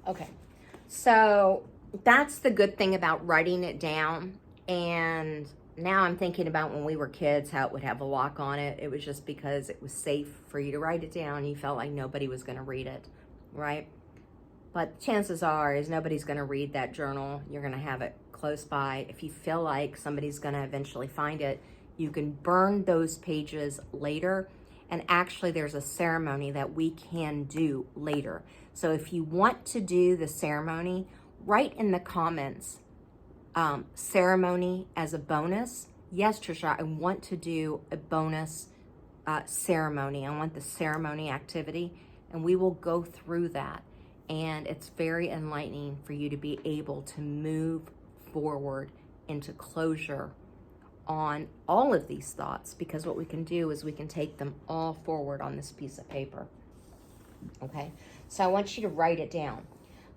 Okay, so that's the good thing about writing it down. And now I'm thinking about when we were kids, how it would have a lock on it. It was just because it was safe for you to write it down. You felt like nobody was going to read it, right? But chances are is nobody's going to read that journal. You're going to have it close by. If you feel like somebody's going to eventually find it, you can burn those pages later. And actually, there's a ceremony that we can do later. So if you want to do the ceremony, write in the comments ceremony as a bonus. Yes, Trisha, I want to do a bonus ceremony. I want the ceremony activity, and we will go through that. And it's very enlightening for you to be able to move forward into closure on all of these thoughts, because what we can do is we can take them all forward on this piece of paper. Okay, so I want you to write it down.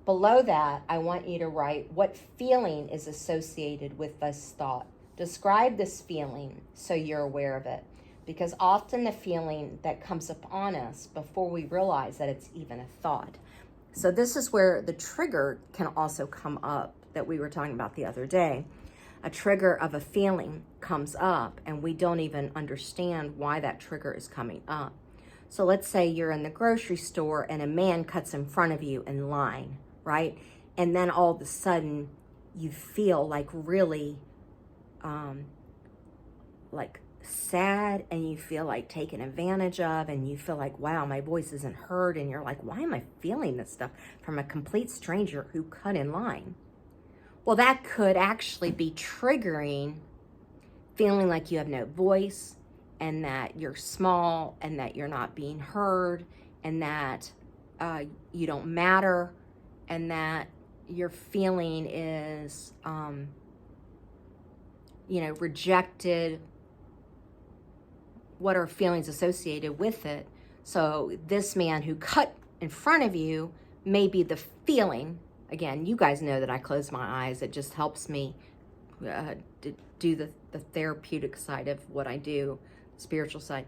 Below that, I want you to write what feeling is associated with this thought. Describe this feeling so you're aware of it, because often the feeling that comes upon us before we realize that it's even a thought. So this is where the trigger can also come up that we were talking about the other day. A trigger of a feeling comes up and we don't even understand why that trigger is coming up. So let's say you're in the grocery store and a man cuts in front of you in line, right? And then all of a sudden you feel like really like sad, and you feel like taken advantage of, and you feel like, wow, my voice isn't heard, and you're like, why am I feeling this stuff from a complete stranger who cut in line? Well, that could actually be triggering feeling like you have no voice, and that you're small, and that you're not being heard, and that you don't matter, and that your feeling is rejected. What are feelings associated with it? So this man who cut in front of you may be the feeling. Again, you guys know that I close my eyes. It just helps me do the therapeutic side of what I do, spiritual side.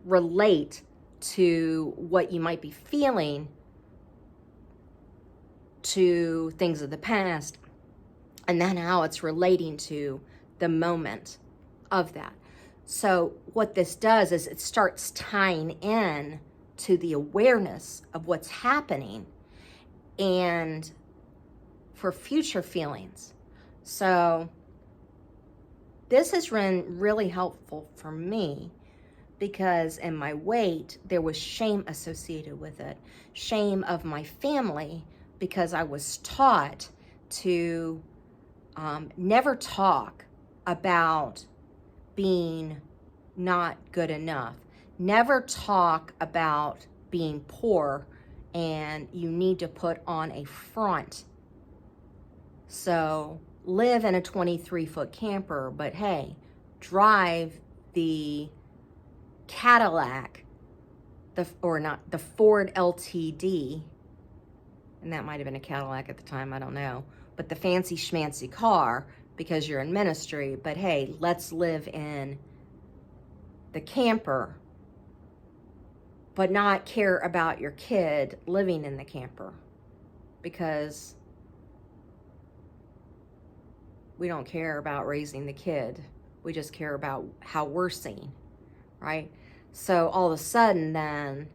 Relate to what you might be feeling to things of the past, and then how it's relating to the moment of that. So what this does is it starts tying in to the awareness of what's happening and for future feelings. So this has been really helpful for me, because in my weight, there was shame associated with it. Shame of my family, because I was taught to never talk about being not good enough. Never talk about being poor and you need to put on a front. So live in a 23-foot camper, but hey, drive the Cadillac, the Ford LTD, and that might have been a Cadillac at the time, I don't know, but the fancy schmancy car, because you're in ministry. But hey, let's live in the camper, but not care about your kid living in the camper, because we don't care about raising the kid. We just care about how we're seen, right? So all of a sudden then,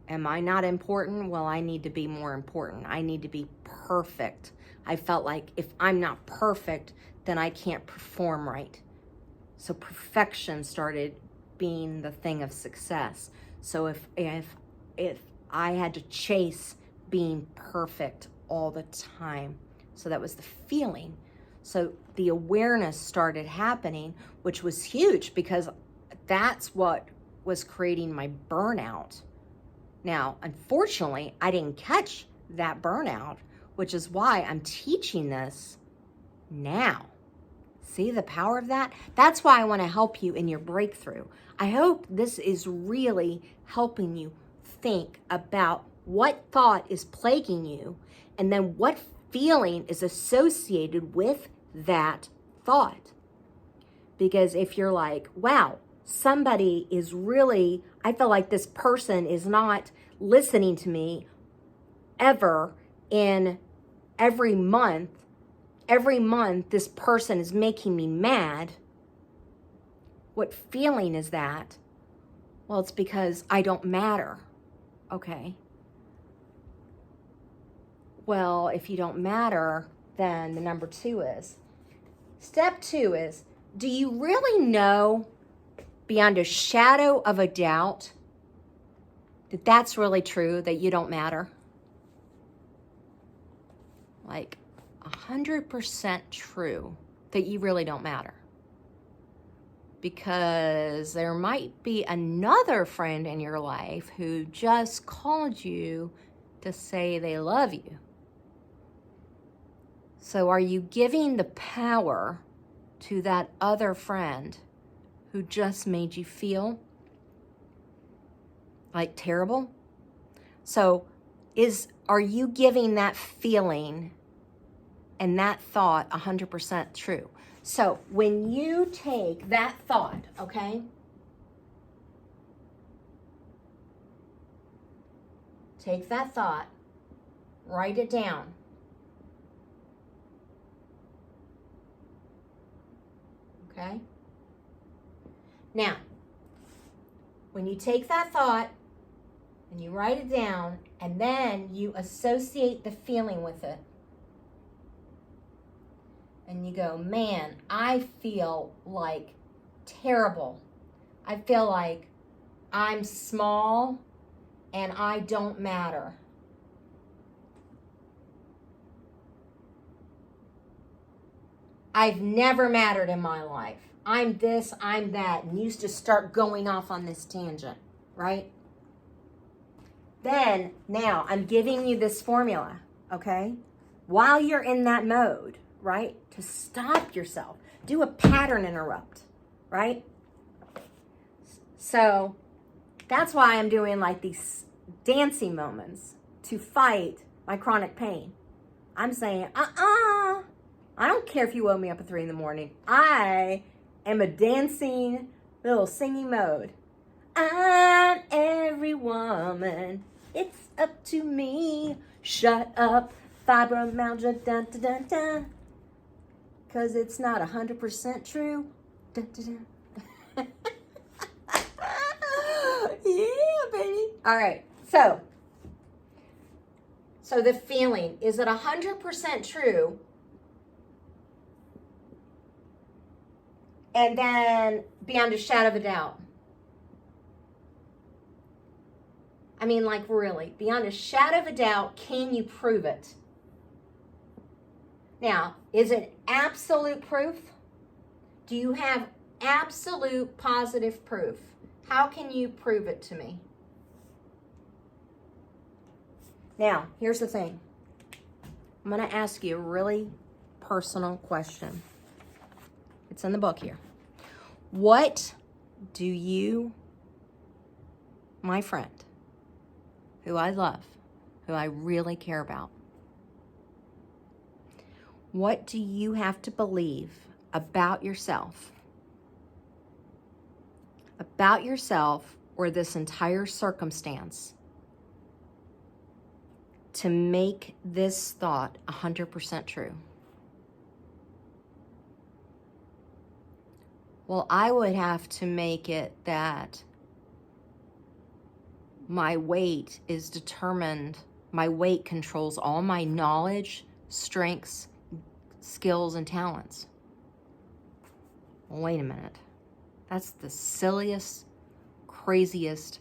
am I not important? Well, I need to be more important. I need to be perfect. I felt like if I'm not perfect, then I can't perform right. So perfection started being the thing of success. So if I had to chase being perfect all the time, so that was the feeling. So the awareness started happening, which was huge, because that's what was creating my burnout. Now, unfortunately, I didn't catch that burnout, which is why I'm teaching this now. See the power of that? That's why I want to help you in your breakthrough. I hope this is really helping you think about what thought is plaguing you, and then what feeling is associated with that thought. Because if you're like, wow, somebody is really, I feel like this person is not listening to me ever, in every month this person is making me mad, what feeling is that? Well, it's because I don't matter. Okay. Well, if you don't matter, then the number 2 is. Step 2 is, do you really know beyond a shadow of a doubt that that's really true, that you don't matter? Like 100% true that you really don't matter. Because there might be another friend in your life who just called you to say they love you. So are you giving the power to that other friend who just made you feel like terrible? So are you giving that feeling and that thought 100% true? So when you take that thought, okay? Take that thought, write it down. Okay? Now, when you take that thought and you write it down and then you associate the feeling with it, and you go, man, I feel like terrible. I feel like I'm small and I don't matter. I've never mattered in my life. I'm this, I'm that. And you just start going off on this tangent, right? Then, now, I'm giving you this formula, okay? While you're in that mode, right? To stop yourself. Do a pattern interrupt, right? So that's why I'm doing like these dancing moments to fight my chronic pain. I'm saying, I don't care if you woke me up at 3 a.m. I am a dancing little singing mode. I'm every woman. It's up to me. Shut up. Fibromyalgia. Dun, dun, dun, dun. Because it's not 100% true. Dun, dun, dun. Yeah, baby. All right. So the feeling, is it 100% true? And then beyond a shadow of a doubt. I mean, like really, beyond a shadow of a doubt, can you prove it? Now, is it absolute proof? Do you have absolute positive proof? How can you prove it to me? Now, here's the thing. I'm going to ask you a really personal question. It's in the book here. What do you, my friend, who I love, who I really care about, what do you have to believe about yourself or this entire circumstance to make this thought 100% true? Well, I would have to make it that my weight is determined, my weight controls all my knowledge, strengths, skills, and talents. Well, wait a minute. That's the silliest, craziest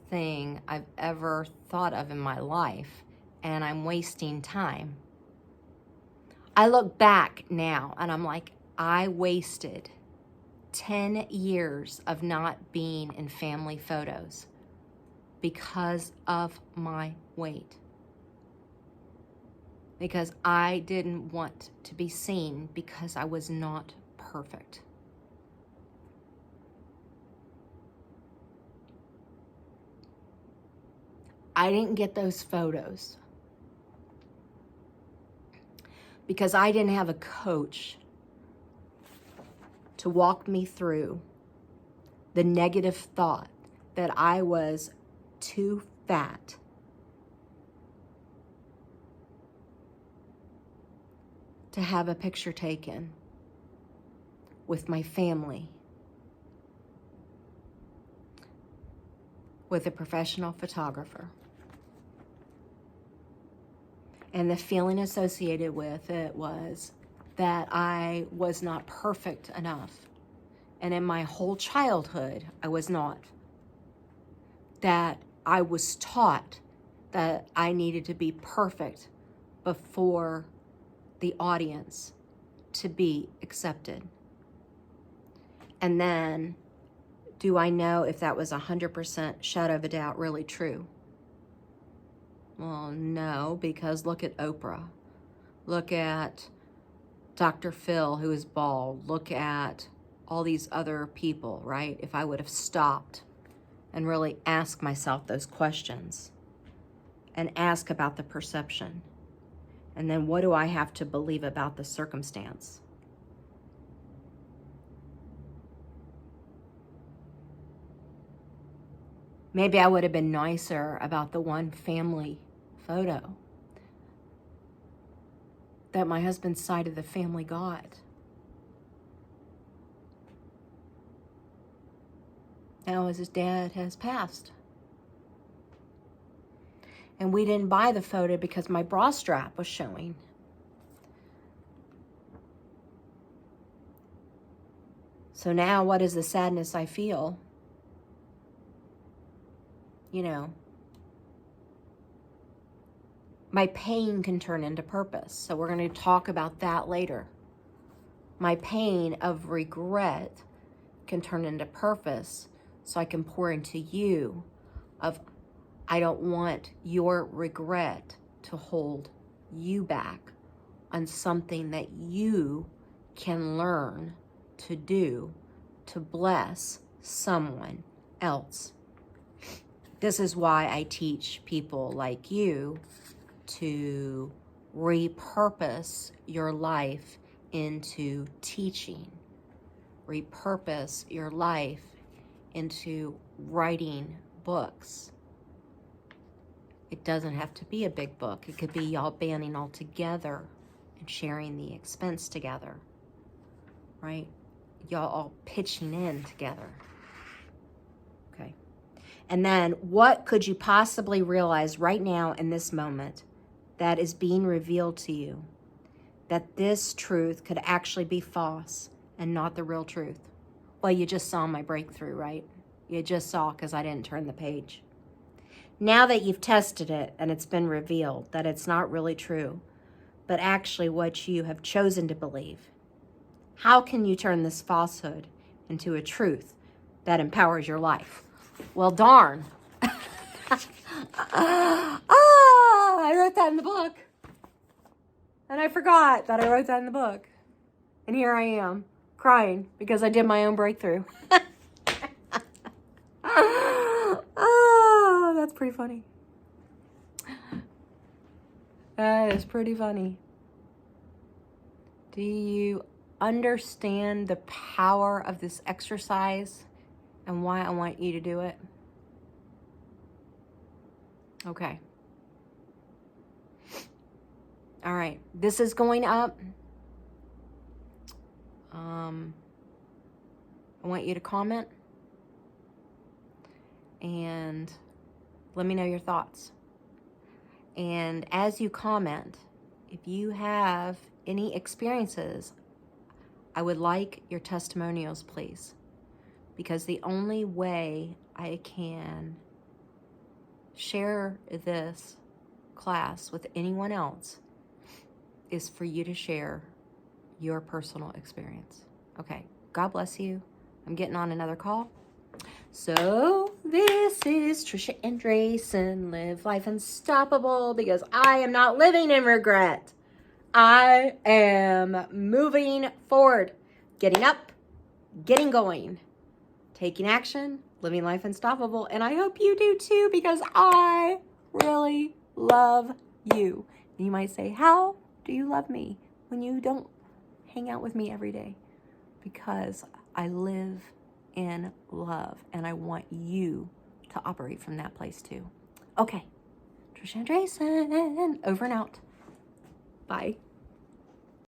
thing I've ever thought of in my life, and I'm wasting time. I look back now and I'm like, I wasted 10 years of not being in family photos because of my weight. Because I didn't want to be seen because I was not perfect. I didn't get those photos because I didn't have a coach to walk me through the negative thought that I was too fat to have a picture taken with my family, with a professional photographer. And the feeling associated with it was that I was not perfect enough. And in my whole childhood, I was not. That I was taught that I needed to be perfect before the audience to be accepted. And then, do I know if that was 100% shadow of a doubt really true? Well, no, because look at Oprah. Look at Dr. Phil, who is bald. Look at all these other people, right? If I would have stopped and really asked myself those questions and ask about the perception. And then what do I have to believe about the circumstance? Maybe I would have been nicer about the one family photo that my husband's side of the family got. Now, as his dad has passed. And we didn't buy the photo because my bra strap was showing. So now what is the sadness I feel? You know, my pain can turn into purpose. So we're going to talk about that later. My pain of regret can turn into purpose, so I can pour into you of, I don't want your regret to hold you back on something that you can learn to do to bless someone else. This is why I teach people like you to repurpose your life into teaching. Repurpose your life into writing books. It doesn't have to be a big book. It could be y'all banding all together and sharing the expense together, right? Y'all all pitching in together. Okay. And then what could you possibly realize right now in this moment that is being revealed to you, that this truth could actually be false and not the real truth? Well, you just saw my breakthrough, right? You just saw because I didn't turn the page. Now that you've tested it and it's been revealed that it's not really true, but actually what you have chosen to believe, how can you turn this falsehood into a truth that empowers your life? Well, darn. I wrote that in the book. And I forgot that I wrote that in the book. And here I am, crying because I did my own breakthrough. Oh, that's pretty funny. That is pretty funny. Do you understand the power of this exercise and why I want you to do it? Okay. All right. This is going up. I want you to comment and let me know your thoughts. And as you comment, if you have any experiences, I would like your testimonials, please. Because the only way I can share this class with anyone else is for you to share your personal experience. Okay, God bless you. I'm getting on another call. So this is Trisha Andreessen, Live Life Unstoppable, because I am not living in regret. I am moving forward, getting up, getting going, taking action, living life unstoppable. And I hope you do too, because I really love you. And you might say, how do you love me when you don't hang out with me every day? Because I live in love and I want you to operate from that place too. Okay, Trisha Andreessen, over and out. Bye.